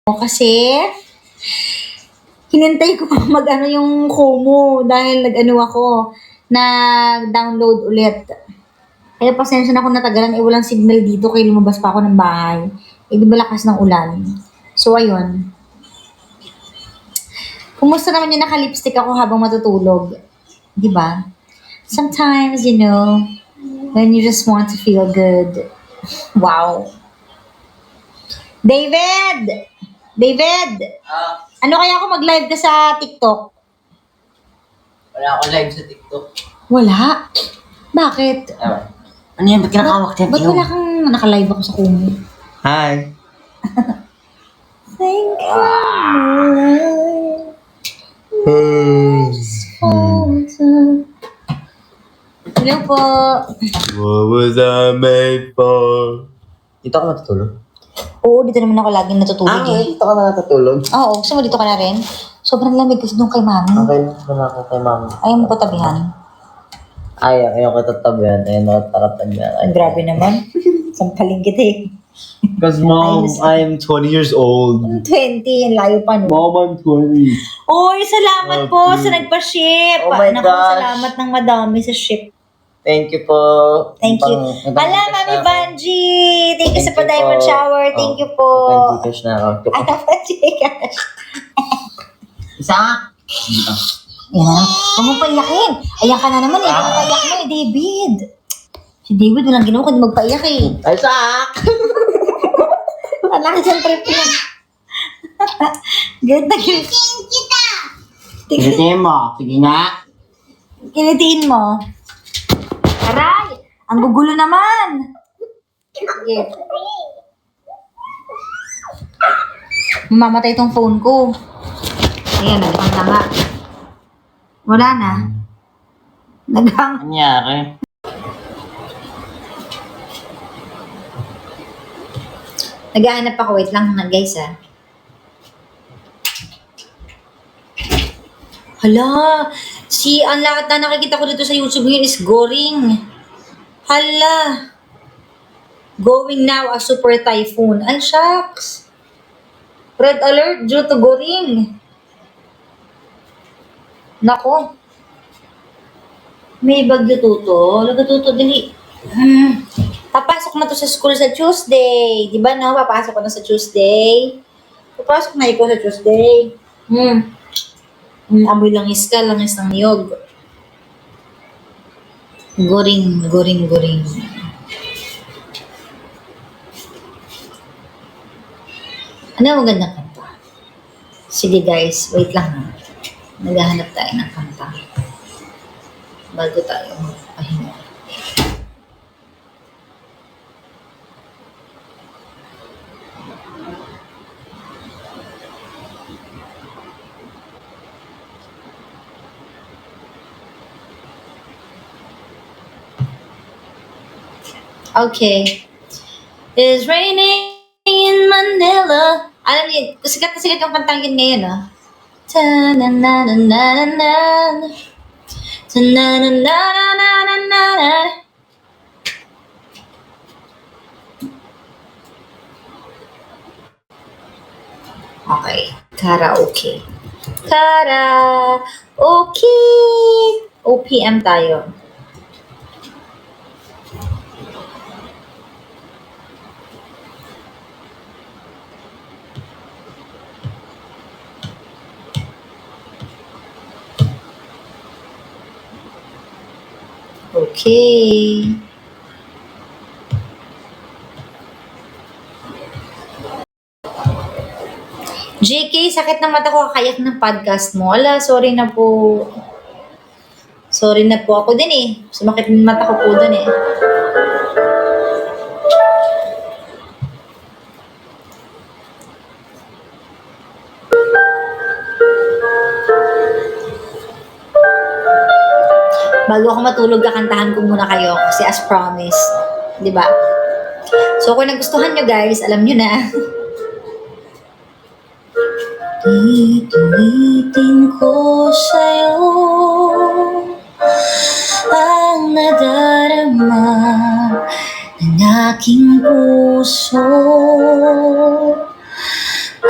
Kasi hinintay ko pa mag-ano yung Kumu dahil nag-ano ako, nag-download ulit. Kaya pasensya na kung natagalan, walang signal dito kaya lumabas pa ako ng bahay. Di ba lakas ng ulan? So, ayun. Kumusta naman yung naka-lipstick ako habang matutulog? Di ba? Sometimes, when you just want to feel good. Wow. David! Ano kaya ako mag-live ka sa TikTok? Wala ako live sa TikTok. Wala? Bakit? Ano yan? Ba't kinakawak yan? Ba't wala kang naka-live ako sa Kumu? Hi. Thank you. Hello po. What was I made for? Dito ka matutulog? Oo, dito naman ako laging natutulog Dito ka na natutulog? Oo, gusto mo dito ka na rin? Sobrang lamig kasi doon kay mami. Okay lang ako kay mami. Ayaw mo ko tabihan. Ayaw ko tatabihan. Ayaw ko tatabihan. Ay, grabe naman. Sampaling kita eh. Because mom, I'm 20 years old. 20, yung layo pa no. Mom, I'm 20. Oy, salamat po sa nagpa-ship. Oh my Naku, gosh. salamat ng madami sa ship. Thank you po. Thank you. Ala, Mami Banji! Thank you sa pa-diamond shower. Thank you po. Cash na ako. Ay, Gcash. Isa? Yan. Huwag mong paiyakin. Ayan ka na naman eh. Huwag paiyak mo eh, David. Si David, walang ginawa kundi magpaiyak eh. Ay, sak! Alaki siyang trip yan. Good na good. Kinitiin mo. Sige nga. Kinitiin mo. Aray! Ang gugulo naman. Sige. Mamamatay itong phone ko. Ayan, naghang na nga. Wala na. Naghang. Anyari? Naghahanap ako. Wait lang guys Hala! Ang lahat na nakikita ko dito sa YouTube ngayon is Goring. Hala! Going now a super typhoon. Ay, shucks! Red alert due to Goring. Nako. May bagyo tuto. Tuto, dali. Papasok na to sa school sa Tuesday. Di ba no? Papasok ko na sa Tuesday. Papasok na ikaw sa Tuesday. Amoy langis ng niyog. Goring. Ano ang magandang kanta? Sige guys, wait lang ha. Naghahanap tayo ng kanta. Bago tayo magpahinga. Okay. It's raining in Manila. Alam niyo, sikat na sikat yung kantang yun ngayon, Ta-na-na-na-na-na-na. Ta-na-na-na-na-na-na-na. Okay. Karaoke. OPM tayo. Okay. JK, sakit ng mata ko kakayak ng podcast mo. Ala, sorry na po. Sorry na po ako din eh. Sumakit ng mata ko po dun eh. Bago ako matulog, kakantahan ko muna kayo kasi as promised. Di ba? So, kung nagustuhan nyo guys, alam nyo na. Pipilitin ko sa'yo ang nadarama ng aking puso.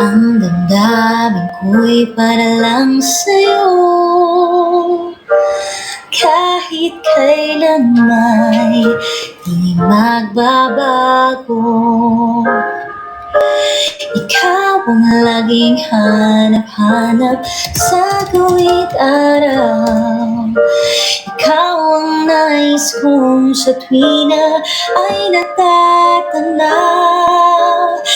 Ang ko'y para lang sa'yo. Kahit kailan may di magbabago. Ikaw ang laging hanap-hanap sa gawit araw. Ikaw ang nais kong sa tuwina ay natatanaw.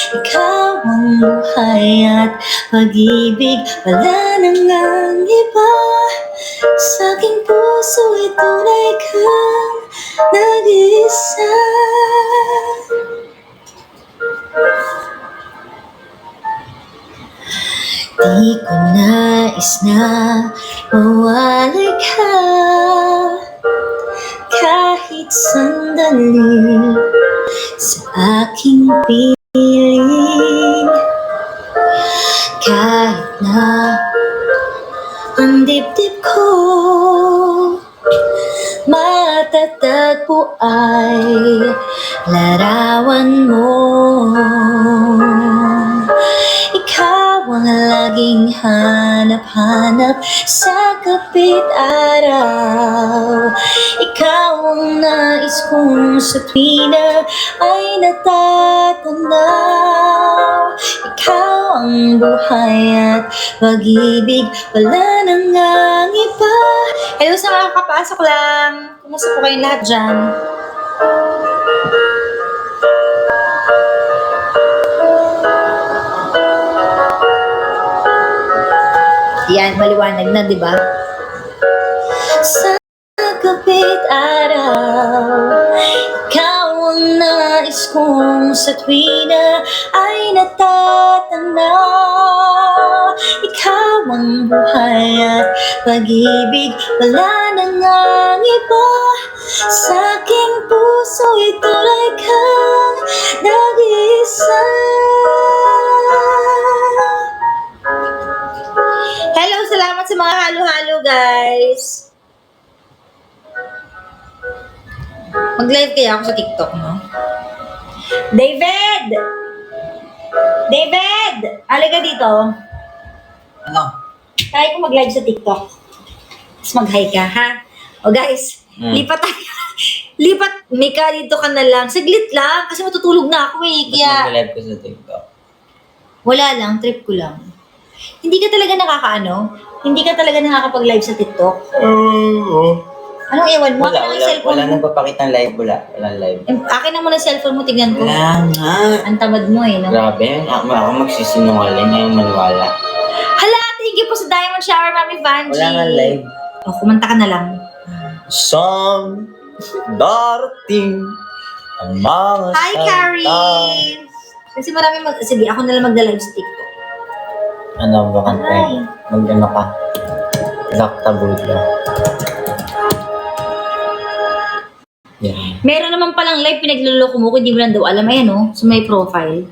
Ikaw ang buhay at pag-ibig, wala nang ang iba. Sa aking puso ay tunay kang nag-iisa. Di ko nais na mawalay ka kahit sandali sa aking piling. Kahit na ang dibdib ko matatagpo ay larawan mo. Ikaw ang laging hanap-hanap sa kapit araw. Ikaw ang nais kong sa tuwina ay natatanaw. Ikaw ang buhay at pag-ibig, wala nang ang iba. Hello sa mga kapasok lang. Kumusta po kayong lahat dyan? Yan, maliwanag na, di ba? Sa kapit araw, ikaw ang nais kong sa tuwina ay natatanaw. Ikaw ang buhay at pag-ibig, wala nang ang iba. Sa aking puso ay tunay kang nag-iisa. Hello, salamat sa mga halo-halo, guys. Mag-live kaya ako sa TikTok, no? David! David! Halika dito. Ano? Kaya ko mag-live sa TikTok. Tapos mag-hi ka, ha? O guys, lipat tayo. Lipat, Mika, dito ka na lang. Saglit lang, kasi matutulog na ako eh. Kaya, Mag-live ko sa TikTok. wala lang, trip ko lang. Hindi ka talaga Hindi ka talaga nakakapag-live sa TikTok? Oo. Anong ewan mo? Akin ang cellphone Wala mo. nang papakitang live. Walang live. Akin na muna cellphone mo, tignan ko. Wala nga. Ang tamad mo eh, no? Grabe, ako magsisinungaling ngayon maniwala. Hala, thank you po sa Diamond Shower, Mami Vanji. Wala nga live. O, kumanta ka na lang. Song darating ang mga Hi, Carrie! Kasi marami sige, ako na lang magda-live sa TikTok. Ano ba kanta? Hi. Mag-ano ka? Laktabod na. Yan. Meron naman palang live, pinagluloko mo, kung hindi mo lang daw alam. Ayan, no? Sa may profile.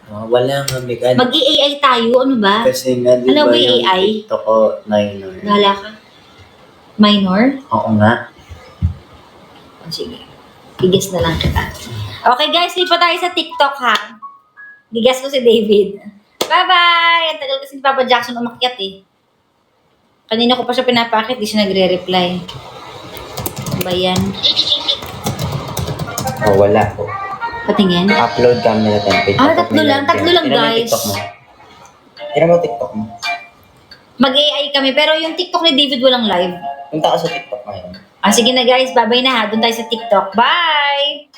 Wala nga, Mika. Mag-i-AI tayo, ano ba? Kasi nga, di Alam ba mo yung AI? TikTok ko, minor. Bahala ka. Minor? Oo nga. O, sige. Gigas na lang kita. Okay, guys, lipat tayo sa TikTok, ha? Gigas ko si David. Bye-bye! Ang tagal kasi ni Papa Jackson umakyat, eh. Kanina ko pa siya pinapakit, di siya nagre-reply. Ano ba yan? Wala po. Patingin? Upload camera template. Tatlo lang, guys. Tira mo TikTok mo. Mag-AI kami, pero yung TikTok ni David walang live. Punta ka sa TikTok ngayon. Sige na guys, bye-bye na ha. Doon tayo sa TikTok. Bye!